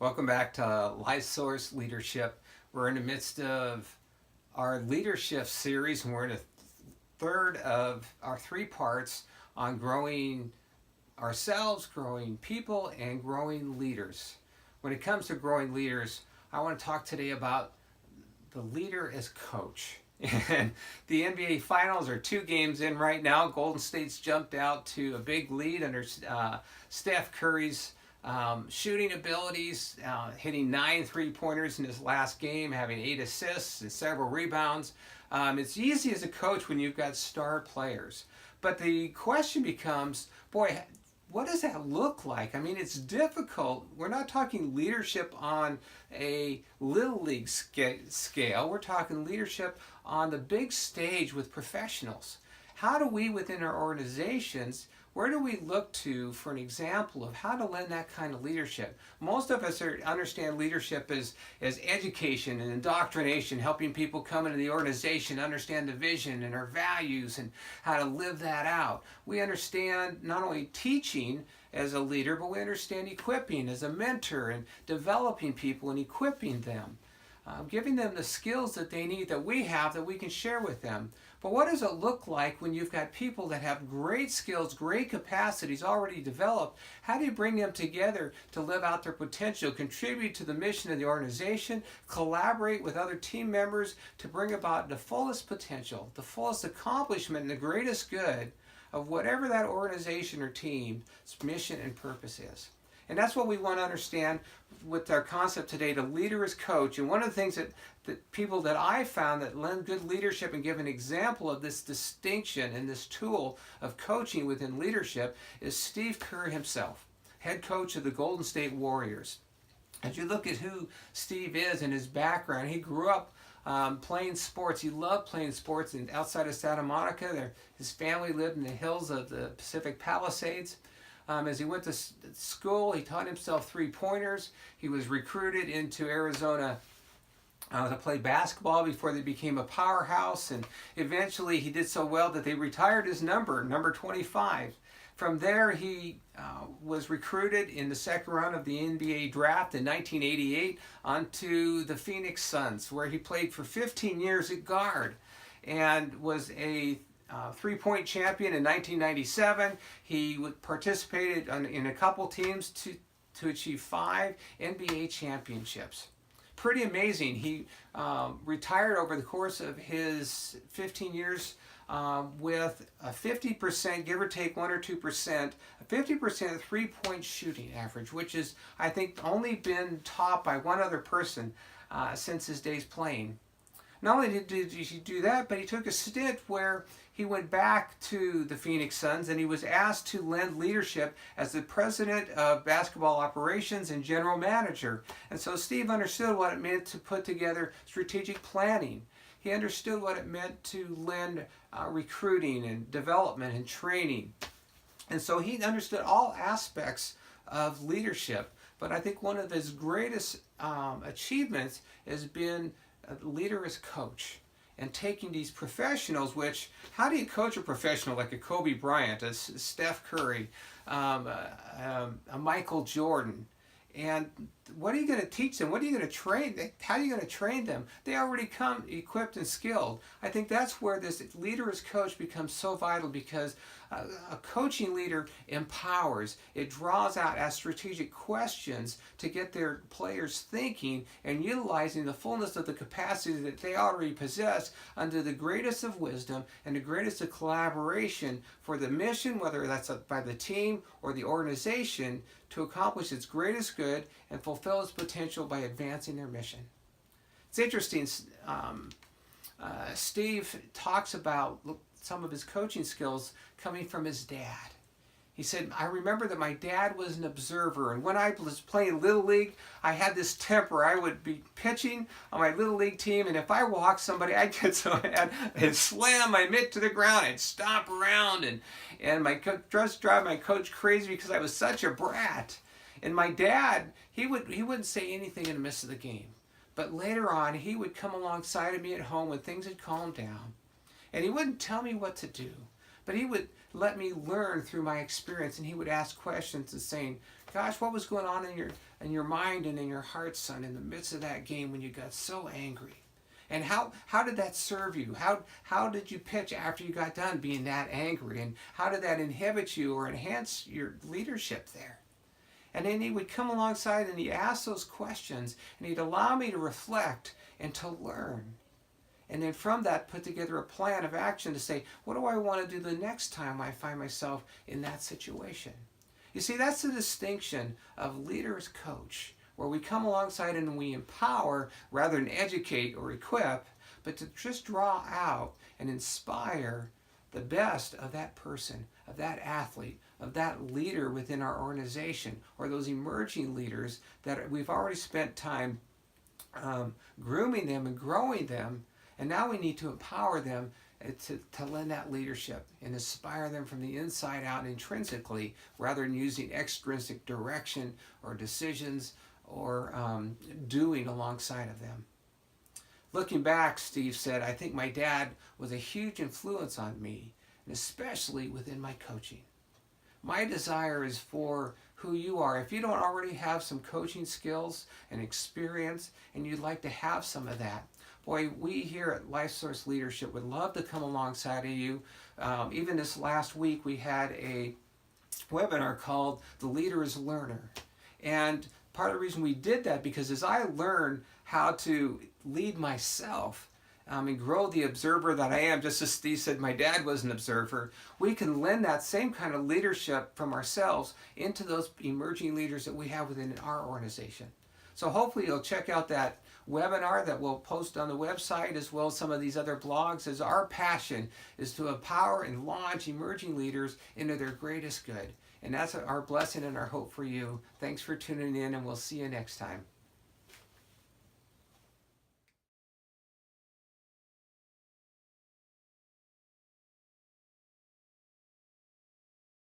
Welcome back to Life Source Leadership. We're in the midst of our LeaderSHIFT series, and we're in a third of our three parts on growing ourselves, growing people, and growing leaders. When it comes to growing leaders, I want to talk today about the leader as coach. And the NBA Finals are 2 games in right now. Golden State's jumped out to a big lead under Steph Curry's shooting abilities, hitting 9 3-pointers in his last game, having 8 assists and several rebounds. It's easy as a coach when you've got star players. But the question becomes, boy, what does that look like? I mean, it's difficult. We're not talking leadership on a little league scale. We're talking leadership on the big stage with professionals. How do we, within our organizations, where do we look to for an example of how to lend that kind of leadership? Most of us understand leadership as education and indoctrination, helping people come into the organization, understand the vision and our values and how to live that out. We understand not only teaching as a leader, but we understand equipping as a mentor and developing people and equipping them. Giving them the skills that they need, that we have, that we can share with them. But what does it look like when you've got people that have great skills, great capacities already developed? How do you bring them together to live out their potential, contribute to the mission of the organization, collaborate with other team members to bring about the fullest potential, the fullest accomplishment, and the greatest good of whatever that organization or team's mission and purpose is? And that's what we want to understand with our concept today, the leader as coach. And one of the things that people that I found that lend good leadership and give an example of this distinction and this tool of coaching within leadership is Steve Kerr himself, head coach of the Golden State Warriors. As you look at who Steve is and his background, he grew up playing sports. He loved playing sports, and outside of Santa Monica, his family lived in the hills of the Pacific Palisades. As he went to school, he taught himself 3-pointers. He was recruited into Arizona to play basketball before they became a powerhouse, and eventually he did so well that they retired his number 25. From there, he was recruited in the second round of the NBA draft in 1988 onto the Phoenix Suns, where he played for 15 years at guard and was a 3-point champion in 1997. He participated in a couple teams to achieve 5 NBA championships. Pretty amazing. He retired over the course of his 15 years with a 50%, give or take 1 or 2%, a 50% 3-point shooting average, which is, I think, only been topped by one other person since his days playing. Not only did he do that, but he took a stint where he went back to the Phoenix Suns and he was asked to lend leadership as the president of basketball operations and general manager. And so Steve understood what it meant to put together strategic planning. He understood what it meant to lend recruiting and development and training. And so he understood all aspects of leadership. But I think one of his greatest achievements has been leader as coach, and taking these professionals, which, how do you coach a professional like a Kobe Bryant, a Steph Curry, a Michael Jordan, and what are you going to teach them? What are you going to train? How are you going to train them? They already come equipped and skilled. I think that's where this leader as coach becomes so vital, because a coaching leader empowers. It draws out, asks strategic questions to get their players thinking and utilizing the fullness of the capacity that they already possess under the greatest of wisdom and the greatest of collaboration for the mission, whether that's by the team or the organization, to accomplish its greatest good and fulfill its potential by advancing their mission. It's interesting, Steve talks about some of his coaching skills coming from his dad. He said, I remember that my dad was an observer, and when I was playing Little League, I had this temper. I would be pitching on my Little League team, and if I walked somebody, I'd get so mad, I'd slam my mitt to the ground, I'd stomp around, and my just drive my coach crazy because I was such a brat. And my dad, he wouldn't say anything in the midst of the game. But later on, he would come alongside of me at home when things had calmed down, and he wouldn't tell me what to do. But he would let me learn through my experience, and he would ask questions and saying, gosh, what was going on in your mind and in your heart, son, in the midst of that game when you got so angry? And how did that serve you? How did you pitch after you got done being that angry? And how did that inhibit you or enhance your leadership there? And then he would come alongside and he'd ask those questions and he'd allow me to reflect and to learn. And then from that, put together a plan of action to say, what do I want to do the next time I find myself in that situation? You see, that's the distinction of leader as coach, where we come alongside and we empower rather than educate or equip, but to just draw out and inspire the best of that person, of that athlete, of that leader within our organization, or those emerging leaders that we've already spent time grooming them and growing them, and now we need to empower them to lend that leadership and inspire them from the inside out intrinsically, rather than using extrinsic direction or decisions or doing alongside of them. Looking back, Steve said, I think my dad was a huge influence on me, and especially within my coaching. My desire is for who you are. If you don't already have some coaching skills and experience, and you'd like to have some of that, boy, we here at LifeSource Leadership would love to come alongside of you. Even this last week, we had a webinar called The Leader is Learner. And part of the reason we did that, because as I learned how to lead myself and grow the observer that I am, just as Steve said, my dad was an observer, we can lend that same kind of leadership from ourselves into those emerging leaders that we have within our organization. So hopefully you'll check out that webinar that we'll post on the website, as well as some of these other blogs, as our passion is to empower and launch emerging leaders into their greatest good. And that's our blessing and our hope for you. Thanks for tuning in, and we'll see you next time.